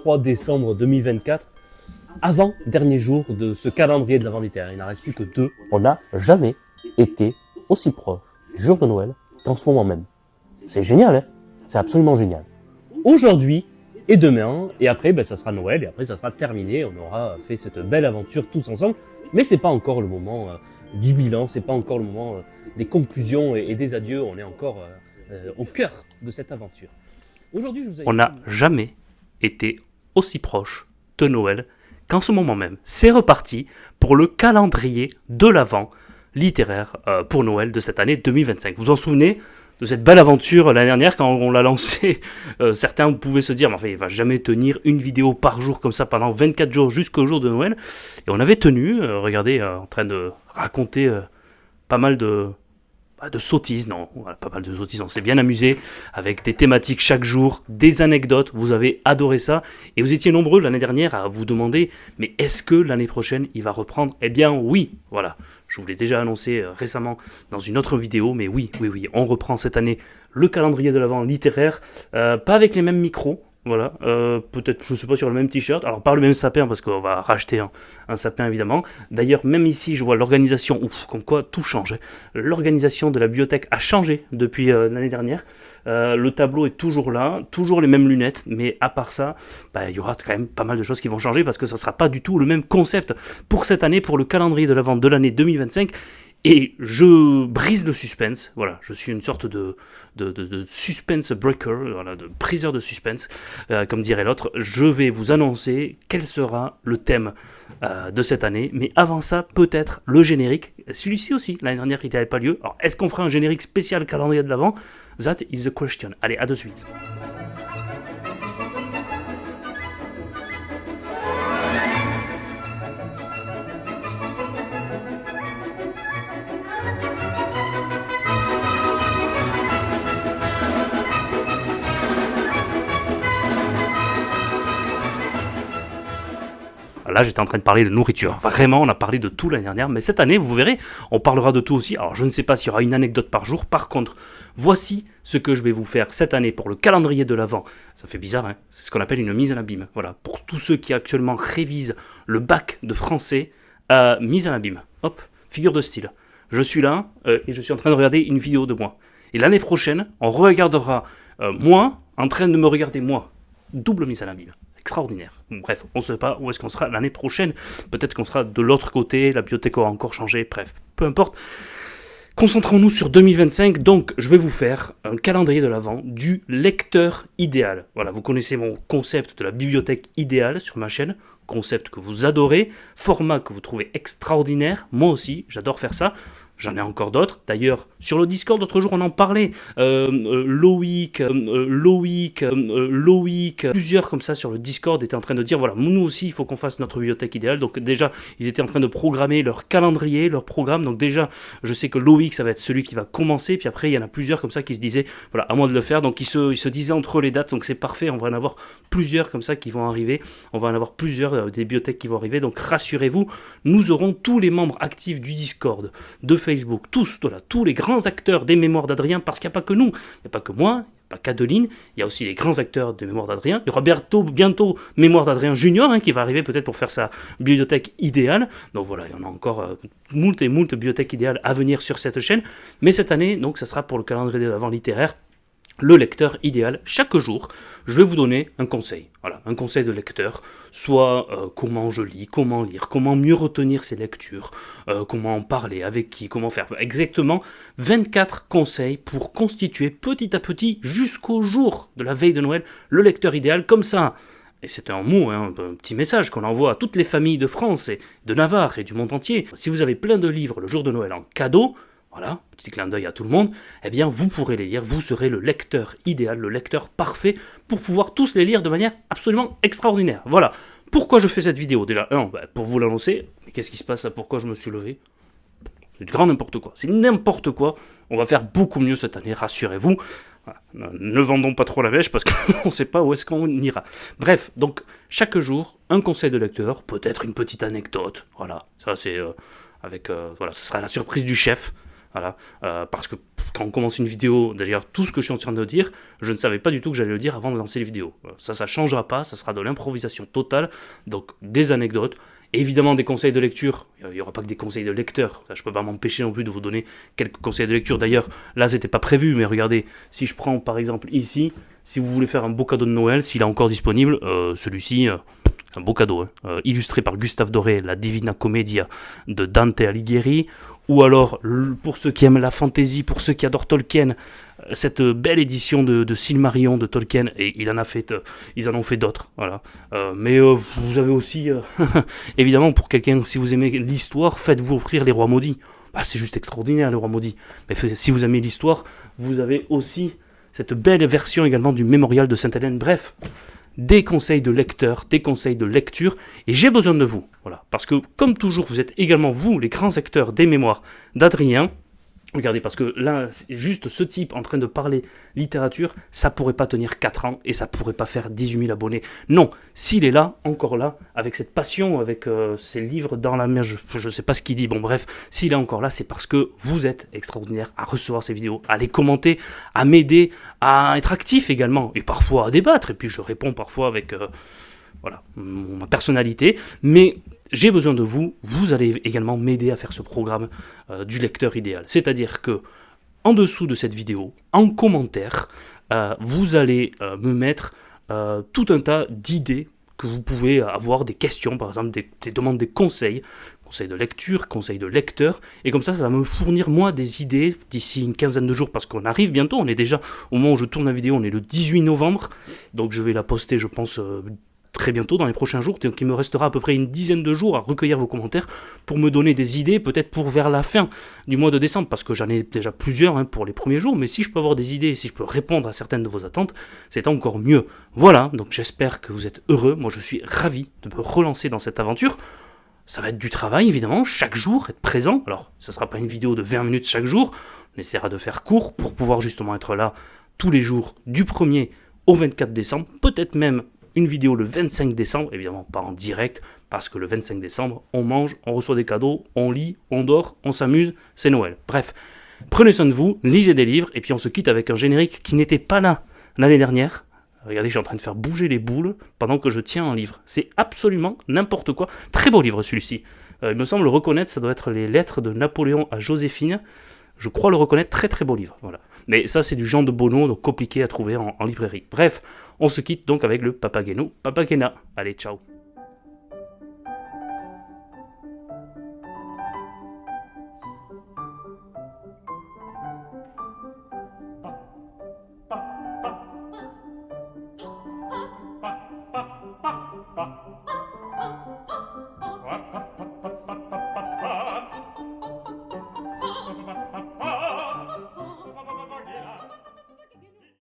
23 décembre 2024, avant-dernier jour de ce calendrier de l'Avent littéraire. Il n'en reste plus que 2. On n'a jamais été aussi proche du jour de Noël qu'en ce moment même. C'est génial, hein? C'est absolument génial. Aujourd'hui et demain, et après ça sera Noël, et après ça sera terminé, on aura fait cette belle aventure tous ensemble, mais c'est pas encore le moment du bilan, c'est pas encore le moment des conclusions et des adieux, on est encore au cœur de cette aventure. Aujourd'hui, on n'a jamais été aussi proche de Noël qu'en ce moment même. C'est reparti pour le calendrier de l'Avent littéraire pour Noël de cette année 2025. Vous vous en souvenez de cette belle aventure l'année dernière quand on l'a lancé? Certains pouvaient se dire, mais enfin, il va jamais tenir une vidéo par jour comme ça pendant 24 jours jusqu'au jour de Noël. Et on avait tenu, regardez, en train de raconter pas mal de sottises, non, voilà, pas mal de sottises, on s'est bien amusé avec des thématiques chaque jour, des anecdotes, vous avez adoré ça, et vous étiez nombreux l'année dernière à vous demander, mais est-ce que l'année prochaine il va reprendre? Eh bien oui, voilà, je vous l'ai déjà annoncé récemment dans une autre vidéo, mais oui, on reprend cette année le calendrier de l'Avent littéraire, pas avec les mêmes micros. Voilà, peut-être, je ne sais pas, sur le même t-shirt, alors pas le même sapin parce qu'on va racheter un sapin évidemment. D'ailleurs, même ici, je vois l'organisation, comme quoi tout change. L'organisation de la bibliothèque a changé depuis l'année dernière. Le tableau est toujours là, toujours les mêmes lunettes, mais à part ça, il y aura quand même pas mal de choses qui vont changer parce que ça ne sera pas du tout le même concept pour cette année, pour le calendrier de l'Avent de l'année 2025. Et je brise le suspense, voilà, je suis une sorte de suspense breaker, voilà, de briseur de suspense, comme dirait l'autre. Je vais vous annoncer quel sera le thème de cette année, mais avant ça, peut-être le générique. Celui-ci aussi, l'année dernière, il n'avait pas lieu. Alors, est-ce qu'on fera un générique spécial calendrier de l'Avent? That is the question. Allez, à de suite. Là, j'étais en train de parler de nourriture. Vraiment, on a parlé de tout l'année dernière. Mais cette année, vous verrez, on parlera de tout aussi. Alors, je ne sais pas s'il y aura une anecdote par jour. Par contre, voici ce que je vais vous faire cette année pour le calendrier de l'Avent. Ça fait bizarre, hein? C'est ce qu'on appelle une mise à l'abîme. Voilà, pour tous ceux qui actuellement révisent le bac de français, mise à l'abîme. Hop, figure de style. Je suis là et je suis en train de regarder une vidéo de moi. Et l'année prochaine, on regardera moi en train de me regarder moi. Double mise à l'abîme. Extraordinaire. Bref, on ne sait pas où est-ce qu'on sera l'année prochaine. Peut-être qu'on sera de l'autre côté, la bibliothèque aura encore changé, bref, peu importe. Concentrons-nous sur 2025, donc je vais vous faire un calendrier de l'Avent du lecteur idéal. Voilà, vous connaissez mon concept de la bibliothèque idéale sur ma chaîne, concept que vous adorez, format que vous trouvez extraordinaire, moi aussi, j'adore faire ça. J'en ai encore d'autres. D'ailleurs, sur le Discord, l'autre jour, on en parlait. Loïc, plusieurs comme ça sur le Discord étaient en train de dire, voilà, nous aussi, il faut qu'on fasse notre bibliothèque idéale. Donc déjà, ils étaient en train de programmer leur calendrier, leur programme. Donc déjà, je sais que Loïc, ça va être celui qui va commencer. Puis après, il y en a plusieurs comme ça qui se disaient, voilà, à moi de le faire. Donc ils se disaient entre les dates. Donc c'est parfait. On va en avoir plusieurs comme ça qui vont arriver. On va en avoir plusieurs des bibliothèques qui vont arriver. Donc rassurez-vous, nous aurons tous les membres actifs du Discord, de Facebook, tous les grands acteurs des Mémoires d'Adrien, parce qu'il n'y a pas que nous, il n'y a pas que moi, il n'y a pas qu'Adeline, il y a aussi les grands acteurs des Mémoires d'Adrien. Il y aura bientôt Mémoires d'Adrien Junior, qui va arriver peut-être pour faire sa bibliothèque idéale. Donc voilà, il y en a encore moult bibliothèques idéales à venir sur cette chaîne. Mais cette année, donc, ça sera pour le calendrier de l'Avent littéraire, le lecteur idéal. Chaque jour, je vais vous donner un conseil. Voilà, un conseil de lecteur, soit comment je lis, comment lire, comment mieux retenir ses lectures, comment en parler, avec qui, comment faire. Exactement 24 conseils pour constituer petit à petit, jusqu'au jour de la veille de Noël, le lecteur idéal. Comme ça, et c'est un mot, un petit message qu'on envoie à toutes les familles de France et de Navarre et du monde entier. Si vous avez plein de livres le jour de Noël en cadeau, voilà, petit clin d'œil à tout le monde, eh bien vous pourrez les lire, vous serez le lecteur idéal, le lecteur parfait pour pouvoir tous les lire de manière absolument extraordinaire. Voilà, pourquoi je fais cette vidéo déjà? Pour vous l'annoncer, mais qu'est-ce qui se passe là? Pourquoi je me suis levé? C'est du grand n'importe quoi, c'est n'importe quoi, on va faire beaucoup mieux cette année, rassurez-vous. Voilà. Ne vendons pas trop la mèche parce qu'on ne sait pas où est-ce qu'on ira. Bref, donc chaque jour, un conseil de lecteur, peut-être une petite anecdote, voilà, ça c'est... voilà, ce sera la surprise du chef. Voilà, parce que quand on commence une vidéo, d'ailleurs tout ce que je suis en train de dire, je ne savais pas du tout que j'allais le dire avant de lancer les vidéos. Ça changera pas, ça sera de l'improvisation totale, donc des anecdotes, évidemment des conseils de lecture, il n'y aura pas que des conseils de lecteur, je ne peux pas m'empêcher non plus de vous donner quelques conseils de lecture, d'ailleurs là c'était pas prévu, mais regardez, si je prends par exemple ici, si vous voulez faire un beau cadeau de Noël, s'il est encore disponible, celui-ci... un beau cadeau, hein. Illustré par Gustave Doré, la Divina Commedia de Dante Alighieri, ou alors, pour ceux qui aiment la fantasy, pour ceux qui adorent Tolkien, cette belle édition de Silmarillion de Tolkien, et ils en ont fait d'autres, voilà. Mais vous avez aussi, évidemment, pour quelqu'un, si vous aimez l'histoire, faites-vous offrir Les Rois Maudits. Bah, c'est juste extraordinaire, Les Rois Maudits. Mais si vous aimez l'histoire, vous avez aussi cette belle version également du Mémorial de Sainte-Hélène. Bref, des conseils de lecteur, des conseils de lecture, et j'ai besoin de vous, voilà, parce que comme toujours, vous êtes également vous, les grands acteurs des mémoires d'Adrien. Regardez, parce que là, juste ce type en train de parler littérature, ça pourrait pas tenir 4 ans et ça pourrait pas faire 18 000 abonnés. Non, s'il est là, encore là, avec cette passion, avec ses livres dans la main, je sais pas ce qu'il dit, bon bref, s'il est encore là, c'est parce que vous êtes extraordinaire à recevoir ces vidéos, à les commenter, à m'aider, à être actif également, et parfois à débattre, et puis je réponds parfois avec voilà, ma personnalité, mais... j'ai besoin de vous, vous allez également m'aider à faire ce programme du lecteur idéal. C'est-à-dire que, en dessous de cette vidéo, en commentaire, vous allez me mettre tout un tas d'idées que vous pouvez avoir, des questions, par exemple, des demandes, des conseils de lecture, conseils de lecteur, et comme ça va me fournir, moi, des idées d'ici une quinzaine de jours, parce qu'on arrive bientôt, on est déjà, au moment où je tourne la vidéo, on est le 18 novembre, donc je vais la poster, je pense... très bientôt, dans les prochains jours, donc il me restera à peu près une dizaine de jours à recueillir vos commentaires pour me donner des idées, peut-être pour vers la fin du mois de décembre, parce que j'en ai déjà plusieurs pour les premiers jours, mais si je peux avoir des idées, si je peux répondre à certaines de vos attentes, c'est encore mieux. Voilà, donc j'espère que vous êtes heureux, moi je suis ravi de me relancer dans cette aventure. Ça va être du travail, évidemment, chaque jour, être présent. Alors, ce ne sera pas une vidéo de 20 minutes chaque jour, on essaiera de faire court pour pouvoir justement être là tous les jours, du 1er au 24 décembre, peut-être même une vidéo le 25 décembre, évidemment pas en direct, parce que le 25 décembre, on mange, on reçoit des cadeaux, on lit, on dort, on s'amuse, c'est Noël. Bref, prenez soin de vous, lisez des livres, et puis on se quitte avec un générique qui n'était pas là l'année dernière. Regardez, je suis en train de faire bouger les boules pendant que je tiens un livre. C'est absolument n'importe quoi. Très beau livre celui-ci. Il me semble reconnaître, ça doit être les lettres de Napoléon à Joséphine. Je crois le reconnaître, très très beau livre, voilà. Mais ça c'est du Jean de Bonneau, donc compliqué à trouver en librairie. Bref, on se quitte donc avec le Papageno Papagena. Allez, ciao.